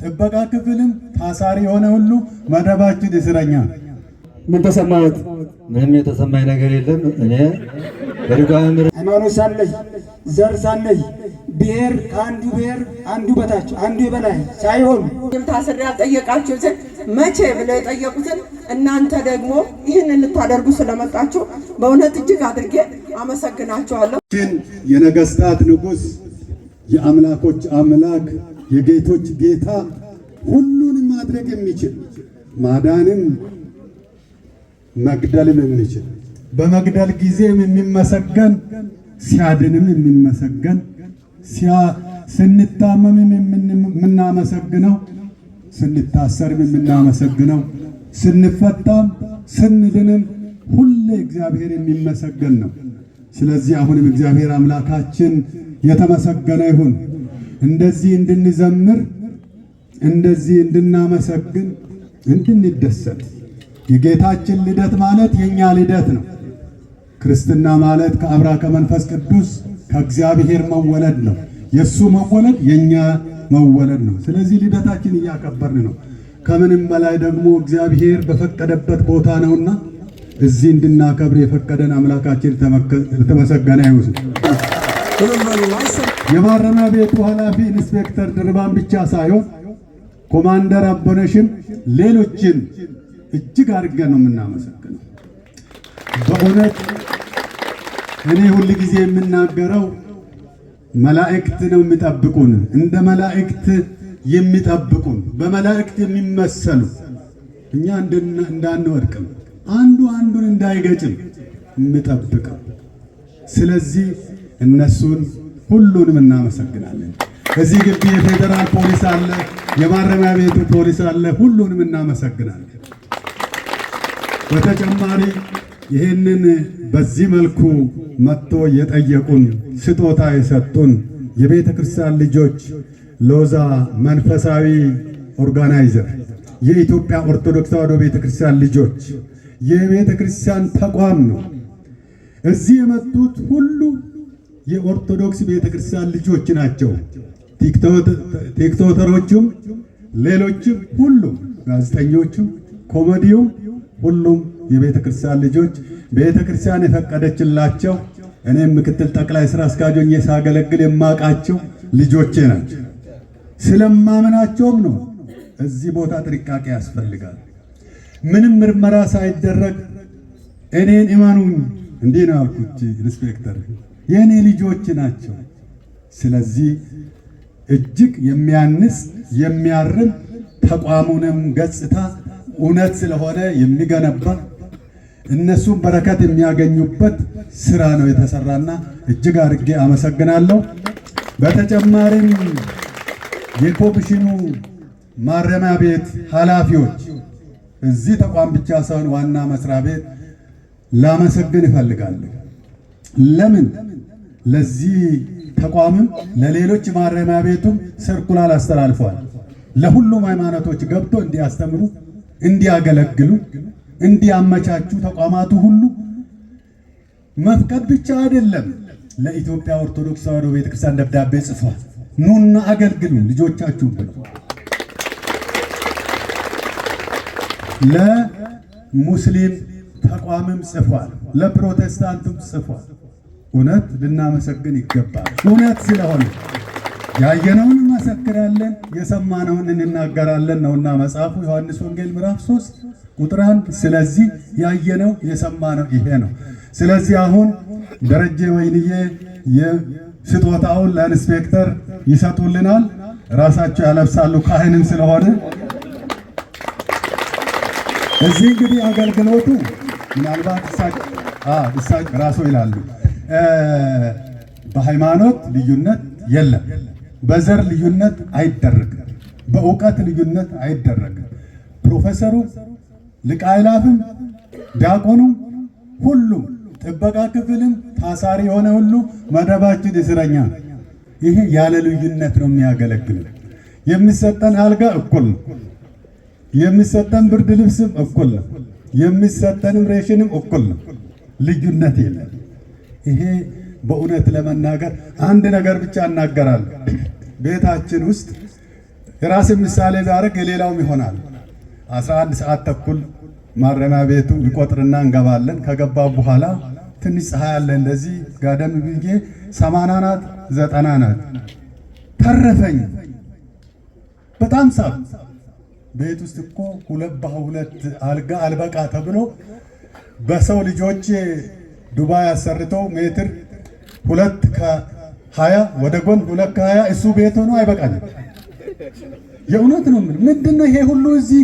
ጥበቃ ክፍልም ታሳሪ የሆነ ሁሉ መደባችን እስረኛ። ምን ተሰማዎት? ምንም የተሰማኝ ነገር የለም። እኔ በድጋሚ ሃይማኖት ሳለይ ዘር ሳለይ ብሔር ከአንዱ ብሔር አንዱ በታች አንዱ የበላይ ሳይሆን ታስሬ ያልጠየቃችሁትን መቼ ብለው የጠየቁትን እናንተ ደግሞ ይህንን ልታደርጉ ስለመጣችሁ በእውነት እጅግ አድርጌ አመሰግናችኋለሁ። የነገስታት ንጉሥ፣ የአምላኮች አምላክ፣ የጌቶች ጌታ፣ ሁሉንም ማድረግ የሚችል ማዳንም መግደልም የሚችል በመግደል ጊዜም የሚመሰገን ሲያድንም የሚመሰገን ስንታመምም የምናመሰግነው ስንታሰርም የምናመሰግነው ስንፈታም ስንድንም ሁሌ እግዚአብሔር የሚመሰገን ነው። ስለዚህ አሁንም እግዚአብሔር አምላካችን የተመሰገነ ይሁን። እንደዚህ እንድንዘምር እንደዚህ እንድናመሰግን እንድንደሰት የጌታችን ልደት ማለት የኛ ልደት ነው። ክርስትና ማለት ከአብራ ከመንፈስ ቅዱስ ከእግዚአብሔር መወለድ ነው። የሱ መወለድ የኛ መወለድ ነው። ስለዚህ ልደታችን እያከበርን ነው። ከምንም በላይ ደግሞ እግዚአብሔር በፈቀደበት ቦታ ነውና እዚህ እንድናከብር የፈቀደን አምላካችን ተመሰገነ ይሁን። የማረሚያ ቤቱ ኃላፊ ኢንስፔክተር ድርባን ብቻ ሳይሆን ኮማንደር አቦነሽም ሌሎችን እጅግ አድርገን ነው የምናመሰግነው። በእውነት እኔ ሁል ጊዜ የምናገረው መላእክት ነው የሚጠብቁን፣ እንደ መላእክት የሚጠብቁን፣ በመላእክት የሚመሰሉ እኛ እንዳንወድቅም አንዱ አንዱን እንዳይገጭም የሚጠብቀው። ስለዚህ እነሱን ሁሉንም እናመሰግናለን። እዚህ ግቢ የፌዴራል ፖሊስ አለ፣ የማረሚያ ቤቱ ፖሊስ አለ፣ ሁሉንም እናመሰግናለን። በተጨማሪ ይህንን በዚህ መልኩ መጥቶ የጠየቁን ስጦታ የሰጡን የቤተ ክርስቲያን ልጆች ሎዛ መንፈሳዊ ኦርጋናይዘር፣ የኢትዮጵያ ኦርቶዶክስ ተዋሕዶ ቤተ ክርስቲያን ልጆች የቤተ ክርስቲያን ተቋም ነው። እዚህ የመጡት ሁሉ የኦርቶዶክስ ቤተ ክርስቲያን ልጆች ናቸው። ቲክቶከሮቹም ሌሎችም ሁሉም ጋዜጠኞቹም ኮሜዲውም ሁሉም የቤተ ክርስቲያን ልጆች ቤተ ክርስቲያን የፈቀደችላቸው እኔም ምክትል ጠቅላይ ሥራ አስኪያጅ ሆኜ ሳገለግል የማውቃቸው ልጆቼ ናቸው። ስለማመናቸውም ነው። እዚህ ቦታ ጥንቃቄ ያስፈልጋል። ምንም ምርመራ ሳይደረግ እኔን እመኑኝ እንዲህ ነው ያልኩት። ኢንስፔክተር የኔ ልጆች ናቸው። ስለዚህ እጅግ የሚያንስ የሚያርም ተቋሙንም ገጽታ እውነት ስለሆነ የሚገነባ እነሱም በረከት የሚያገኙበት ስራ ነው የተሰራና እጅግ አድርጌ አመሰግናለሁ። በተጨማሪም የኮሚሽኑ ማረሚያ ቤት ኃላፊዎች እዚህ ተቋም ብቻ ሳይሆን ዋና መስሪያ ቤት ላመሰግን እፈልጋለሁ። ለምን ለዚህ ተቋምም ለሌሎች ማረሚያ ቤቱም ሰርኩላር አስተላልፏል። ለሁሉም ሃይማኖቶች ገብቶ እንዲያስተምሩ፣ እንዲያገለግሉ፣ እንዲያመቻቹ ተቋማቱ ሁሉ መፍቀድ ብቻ አይደለም። ለኢትዮጵያ ኦርቶዶክስ ተዋሕዶ ቤተክርስቲያን ደብዳቤ ጽፏል። ኑና አገልግሉ ልጆቻችሁ ብሎ ለሙስሊም ተቋምም ጽፏል። ለፕሮቴስታንትም ጽፏል። እውነት ልናመሰግን ይገባል። እውነት ስለሆነ ያየነውን እንመሰክራለን፣ የሰማነውን እንናገራለን ነውና መጽሐፉ ዮሐንስ ወንጌል ምዕራፍ 3 ቁጥር 1። ስለዚህ ያየነው የሰማነው ይሄ ነው። ስለዚህ አሁን ደረጀ ወይንዬ የስጦታውን ለኢንስፔክተር ይሰጡልናል። ራሳቸው ያለብሳሉ ካህንም ስለሆነ እዚህ እንግዲህ አገልግሎቱ ምናልባት እሳቸው ራሱ ይላሉ በሃይማኖት ልዩነት የለም፣ በዘር ልዩነት አይደረግም፣ በእውቀት ልዩነት አይደረግም። ፕሮፌሰሩ ሊቀ አእላፍም ዲያቆኑም ሁሉም ጥበቃ ክፍልም ታሳሪ የሆነ ሁሉ መደባችን እስረኛ። ይሄ ያለ ልዩነት ነው የሚያገለግል። የሚሰጠን አልጋ እኩል ነው። የሚሰጠን ብርድ ልብስም እኩል ነው። የሚሰጠንም ሬሽንም እኩል ነው። ልዩነት የለም። ይሄ በእውነት ለመናገር አንድ ነገር ብቻ እናገራለሁ። ቤታችን ውስጥ የራስን ምሳሌ ቢያደርግ የሌላውም ይሆናል። 11 ሰዓት ተኩል ማረሚያ ቤቱ ይቆጥርና እንገባለን። ከገባ በኋላ ትንሽ ፀሐይ አለ። እንደዚህ ጋደም ብዬ 80 ናት 90 ናት ተረፈኝ። በጣም ሳብ ቤት ውስጥ እኮ 2 አልጋ አልበቃ ተብሎ በሰው ልጆች ዱባይ አሰርተው ሜትር 2 ከ20 ወደ ጎን 2 ከ20 እሱ ቤት ሆኖ አይበቃኝም። የእውነት ነው። ምንድነው ይሄ ሁሉ እዚህ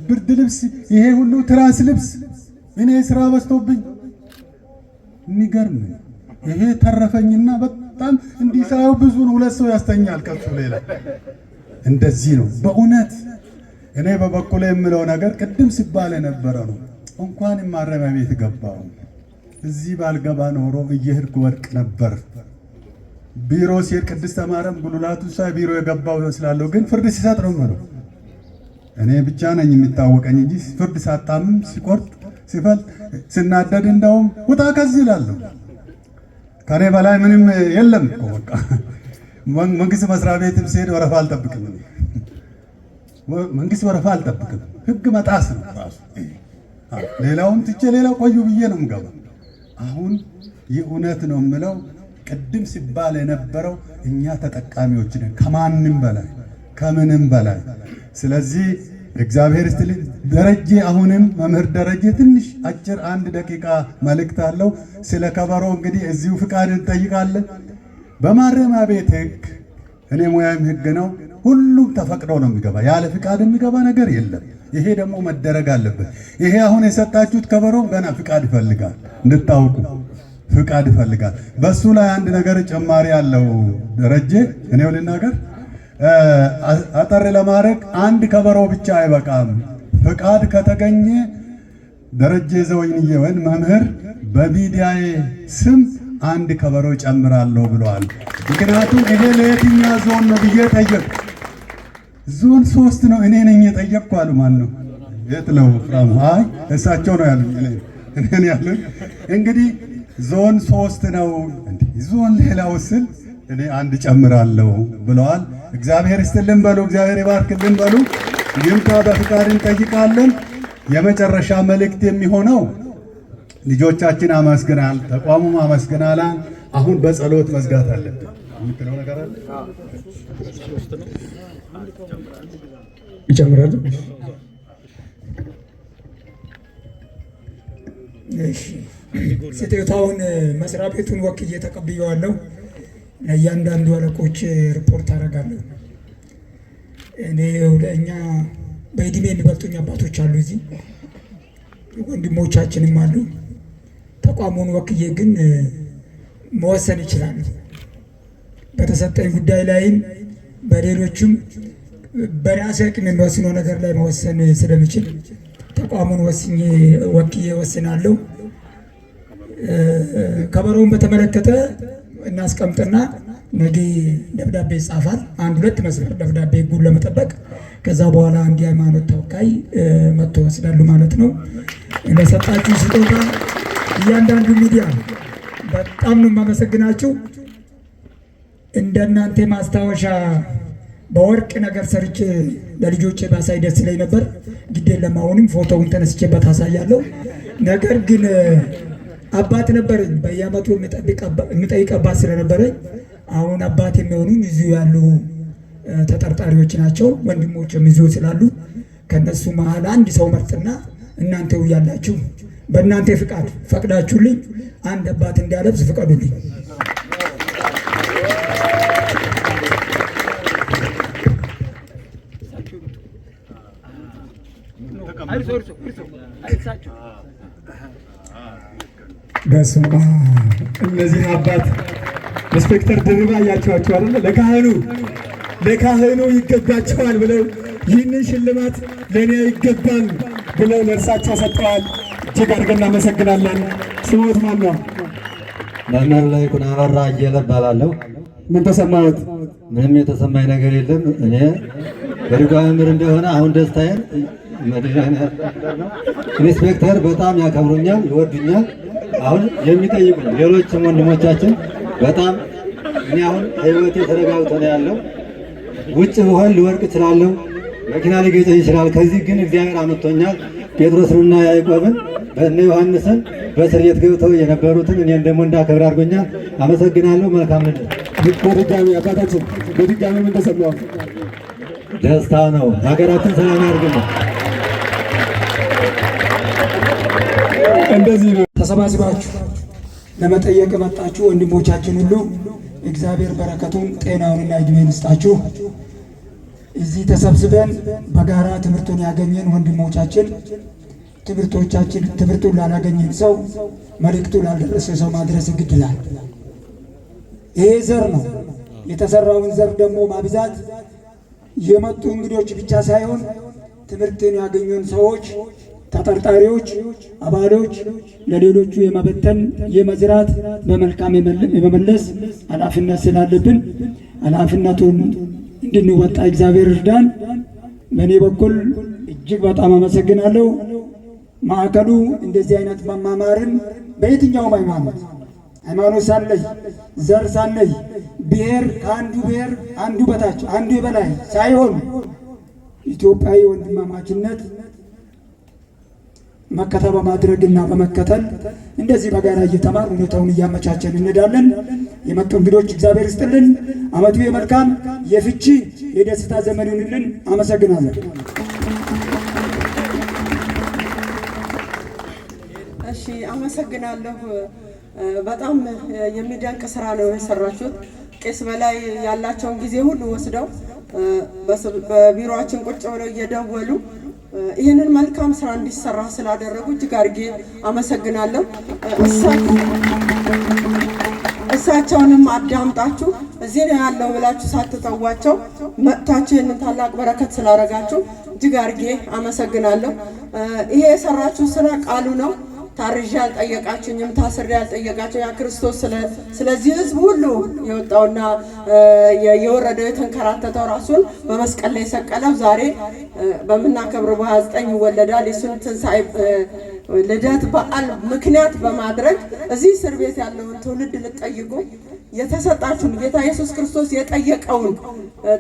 ብርድ ልብስ፣ ይሄ ሁሉ ትራስ ልብስ፣ እኔ ስራ በዝቶብኝ የሚገርም ይሄ ተረፈኝና በጣም እንዲህ ሳየው ብዙ ነው። 2 ሰው ያስተኛል ከሱ ሌላ። እንደዚህ ነው በእውነት። እኔ በበኩሌ የምለው ነገር ቅድም ሲባል የነበረ ነው። እንኳን ማረሚያ ቤት ገባው እዚህ ባልገባ ኖሮ እየሄድኩ ወድቅ ነበር። ቢሮ ሲሄድ ቅድስተ ማርያም ጉልላቱ ሳይ ቢሮ የገባው ይመስላለሁ፣ ግን ፍርድ ሲሰጥ ነው ማለት። እኔ ብቻ ነኝ የሚታወቀኝ እንጂ ፍርድ ሳጣምም ሲቆርጥ ሲፈል ስናደድ እንደውም ውጣ ከዚህ እላለሁ። ከኔ በላይ ምንም የለም እኮ በቃ። መንግስት መስሪያ ቤትም ሲሄድ ወረፋ አልጠብቅም። መንግስት ወረፋ አልጠብቅም። ህግ መጣስ ነው ራሱ። ሌላውን ትቼ ሌላው ቆዩ ብዬ ነው የምገባ። አሁን የእውነት ነው የምለው፣ ቅድም ሲባል የነበረው እኛ ተጠቃሚዎች ነን ከማንም በላይ ከምንም በላይ። ስለዚህ እግዚአብሔር ይስጥልኝ ደረጀ። አሁንም መምህር ደረጀ ትንሽ አጭር 1 ደቂቃ መልእክት አለው። ስለ ከበሮ እንግዲህ እዚሁ ፍቃድ እንጠይቃለን። በማረሚያ ቤት ህግ፣ እኔ ሙያም ህግ ነው፣ ሁሉም ተፈቅዶ ነው የሚገባ። ያለ ፍቃድ የሚገባ ነገር የለም። ይሄ ደግሞ መደረግ አለበት። ይሄ አሁን የሰጣችሁት ከበሮም ገና ፍቃድ ይፈልጋል፣ እንድታውቁ ፍቃድ ይፈልጋል። በሱ ላይ አንድ ነገር ጨማሪ ያለው ደረጀ፣ እኔው ልናገር አጠር ለማድረግ 1 ከበሮ ብቻ አይበቃም። ፍቃድ ከተገኘ ደረጀ ዘወይንዬ ወይም መምህር በሚዲያዬ ስም 1 ከበሮ ጨምራለሁ ብለዋል። ምክንያቱም ይሄ ለየትኛው ዞን ነው ብዬ ጠየቅ። ዞን 3 ነው እኔ ነኝ የጠየቅኩ አሉ። ማን ነው? የት ነው ፍራሙ? አይ እሳቸው ነው ያሉኝ፣ እኔ ያሉኝ። እንግዲህ ዞን 3 ነው። ዞን ሌላው ስል እኔ 1 ጨምራለሁ ብለዋል። እግዚአብሔር ይስጥልን በሉ፣ እግዚአብሔር ይባርክልን በሉ። ይምጣ በፍቃድ እንጠይቃለን። የመጨረሻ መልእክት የሚሆነው ልጆቻችን አመስግናል፣ ተቋሙም አመስግናል። አሁን በጸሎት መዝጋት አለብን። የምትለው ነገር አለ? ይጨምራል። እሺ፣ ስጦታውን መስሪያ ቤቱን ወክዬ ተቀብዬዋለሁ። ለእያንዳንዱ አለቆች ሪፖርት አደርጋለሁ። እኔ ለእኛ በእድሜ የሚበልጡኝ አባቶች አሉ፣ እዚህ ወንድሞቻችንም አሉ። ተቋሙን ወክዬ ግን መወሰን ይችላል። በተሰጠኝ ጉዳይ ላይም በሌሎችም በራሴ አቅም የሚወስነው ነገር ላይ መወሰን ስለምችል ተቋሙን ወክዬ ወስናለሁ። ከበሮውን በተመለከተ እናስቀምጥና ነገ ደብዳቤ ይጻፋል። 1-2 መስመር ደብዳቤ ህጉን ለመጠበቅ። ከዛ በኋላ አንድ ሃይማኖት ተወካይ መጥቶ ወስዳሉ ማለት ነው። ለሰጣችሁ ስጦታ እያንዳንዱ ሚዲያ በጣም ነው የማመሰግናችሁ። እንደናንተ ማስታወሻ በወርቅ ነገር ሰርቼ ለልጆቼ ባሳይ ደስ ይለኝ ነበር። ግድ የለም አሁንም ፎቶውን ተነስቼበት አሳያለሁ። ነገር ግን አባት ነበረኝ፣ በየዓመቱ የምጠይቅ አባት ስለነበረኝ አሁን አባት የሚሆኑኝ እዚሁ ያሉ ተጠርጣሪዎች ናቸው። ወንድሞችም እዚሁ ስላሉ ከነሱ መሀል 1 ሰው መርጥና እናንተው ያላችሁ በእናንተ ፍቃድ ፈቅዳችሁልኝ 1 አባት እንዲያለብስ ፍቀዱልኝ። በስመ አብ። እነዚህ አባት ኢንስፔክተር ድርባ እያቸዋቸው አይደለ? ለካህኑ ይገባቸዋል ብለው ይህንን ሽልማት ለእኔ አይገባም ብለው ለእርሳቸው ሰጥተዋል። እጅግ አድርገን እናመሰግናለን። ስሞት ማን ነው? መምህር ላይኩን አበራ አየለ እባላለሁ። ምን ተሰማዎት? ምንም የተሰማኝ ነገር የለም። እኔ በድጓ መምህር እንደሆነ አሁን ደስታዬን ኢንስፔክተር በጣም ያከብሩኛል፣ ይወዱኛል። አሁን የሚጠይቁኝ ሌሎችም ወንድሞቻችን በጣም እኔ አሁን ህይወቴ ተረጋግቶ ነው ያለው። ውጭ ብሆን ልወርቅ እችላለሁ፣ መኪና ሊገጨኝ ይችላል። ከዚህ ግን እግዚአብሔር አመጥቶኛል። ጴጥሮስንና ያዕቆብን በእነ ዮሐንስን በእስር ቤት ገብተው የነበሩትን እኔን ደግሞ እንዳከብር አድርጎኛል። አመሰግናለሁ። መልካም ልጅ። በድጋሚ አባታችን በድጋሚ ምን ተሰማው? ደስታ ነው። ሀገራችን ሰላም ያድርግልን። እንደዚህ ነው። ተሰባስባችሁ ለመጠየቅ የመጣችሁ ወንድሞቻችን ሁሉ እግዚአብሔር በረከቱን ጤናውንና ዕድሜን ይስጣችሁ። እዚህ ተሰብስበን በጋራ ትምህርቱን ያገኘን ወንድሞቻችን ትምህርቱን ላላገኘን ሰው መልእክቱ ላልደረሰ ሰው ማድረስ ግድ ይላል። ይሄ ዘር ነው። የተሰራውን ዘር ደግሞ ማብዛት የመጡ እንግዶች ብቻ ሳይሆን ትምህርትን ያገኙን ሰዎች ተጠርጣሪዎች፣ አባሎች ለሌሎቹ የመበተን የመዝራት በመልካም የመመለስ ኃላፊነት ስላለብን ኃላፊነቱን እንድንወጣ እግዚአብሔር እርዳን። በእኔ በኩል እጅግ በጣም አመሰግናለሁ። ማዕከሉ እንደዚህ አይነት መማማርን በየትኛውም ሃይማኖት ሳንለይ፣ ዘር ሳንለይ፣ ብሔር ከአንዱ ብሔር አንዱ በታች አንዱ የበላይ ሳይሆን ኢትዮጵያዊ ወንድማማችነት መከታ በማድረግና በመከተል እንደዚህ በጋራ እየተማር ሁኔታውን እያመቻቸን እንሄዳለን። የመጡ እንግዶች እግዚአብሔር ይስጥልን። ዓመቱ የመልካም የፍቺ የደስታ ዘመን ይሁንልን። አመሰግናለሁ። እሺ፣ አመሰግናለሁ። በጣም የሚደንቅ ስራ ነው የሰራችሁት። ቄስ በላይ ያላቸውን ጊዜ ሁሉ ወስደው በቢሮአችን ቁጭ ብለው እየደወሉ ይህንን መልካም ስራ እንዲሰራ ስላደረጉ እጅግ አድርጌ አመሰግናለሁ። እሳቸውንም አዳምጣችሁ እዚህ ነው ያለው ብላችሁ ሳትተዋቸው መጥታችሁ ይህንን ታላቅ በረከት ስላደረጋችሁ እጅግ አድርጌ አመሰግናለሁ። ይሄ የሰራችሁ ስራ ቃሉ ነው። ታርዤ አልጠየቃችሁኝም፣ ታስሬ አልጠየቃችሁ። ያ ክርስቶስ ስለዚህ ህዝብ ሁሉ የወጣውና የወረደው የተንከራተተው ራሱን በመስቀል ላይ የሰቀለው ዛሬ በምናከብረው በ29 ይወለዳል። የሱን ትንሣኤ ልደት በዓል ምክንያት በማድረግ እዚህ እስር ቤት ያለውን ትውልድ ልትጠይቁ የተሰጣችሁን ጌታ ኢየሱስ ክርስቶስ የጠየቀውን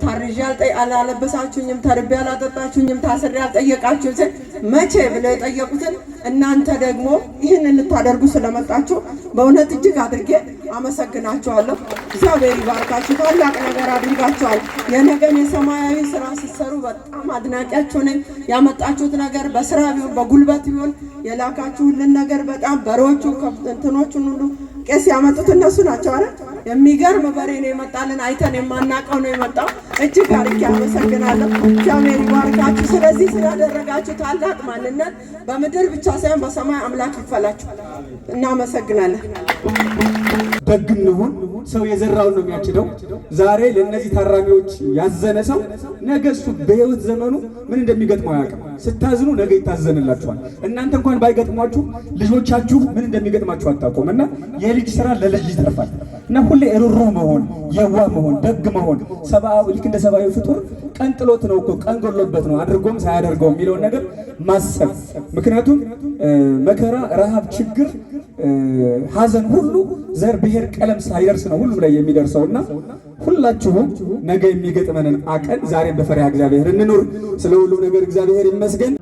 ታርዤ አላለበሳችሁኝም፣ ተርቤ አላጠጣችሁኝም፣ ታስሬ አልጠየቃችሁኝም መቼ ብለው የጠየቁትን እናንተ ደግሞ ይህንን ልታደርጉ ስለመጣችሁ በእውነት እጅግ አድርጌ አመሰግናችኋለሁ። እግዚአብሔር ይባርካችሁ። ታላቅ ነገር አድርጋችኋል። የነገን የሰማያዊ ስራ ስትሰሩ በጣም አድናቂያችሁ ነኝ። ያመጣችሁት ነገር በስራ ቢሆን በጉልበት ቢሆን የላካችሁልን ነገር በጣም በሬዎቹ እንትኖቹን ሁሉ ቄስ ያመጡት እነሱ ናቸው አይደል? የሚገርም በሬ ነው የመጣልን፣ አይተን የማናቀው ነው የመጣው። እጅግ አድርጌ አመሰግናለሁ። እግዚአብሔር ይባርካችሁ። ስለዚህ ስላደረጋችሁ ታላቅ ማንነት በምድር ብቻ ሳይሆን በሰማይ አምላክ ይክፈላችሁ። እናመሰግናለን። ደግ እንሁን። ሰው የዘራውን ነው የሚያጭደው። ዛሬ ለእነዚህ ታራሚዎች ያዘነ ሰው ነገ እሱ በህይወት ዘመኑ ምን እንደሚገጥመው አያውቅም። ስታዝኑ ነገ ይታዘንላችኋል። እናንተ እንኳን ባይገጥሟችሁ ልጆቻችሁ ምን እንደሚገጥማችሁ አታውቁም። እና የልጅ ስራ ለልጅ ይተርፋል። እና ሁሌ ሩህሩህ መሆን፣ የዋህ መሆን፣ ደግ መሆን ሰብአዊ ልክ እንደ ሰብአዊ ፍጡር ቀን ጥሎት ነው እኮ ቀን ጎሎበት ነው አድርጎም ሳያደርገው የሚለውን ነገር ማሰብ። ምክንያቱም መከራ፣ ረሃብ፣ ችግር፣ ሐዘን ሁሉ ዘር፣ ብሔር፣ ቀለም ሳይደርስ ነው ሁሉም ላይ የሚደርሰውና ሁላችሁም ነገ የሚገጥመንን አቀን ዛሬም በፈሪሃ እግዚአብሔር እንኑር። ስለ ሁሉም ነገር እግዚአብሔር ይመስገን።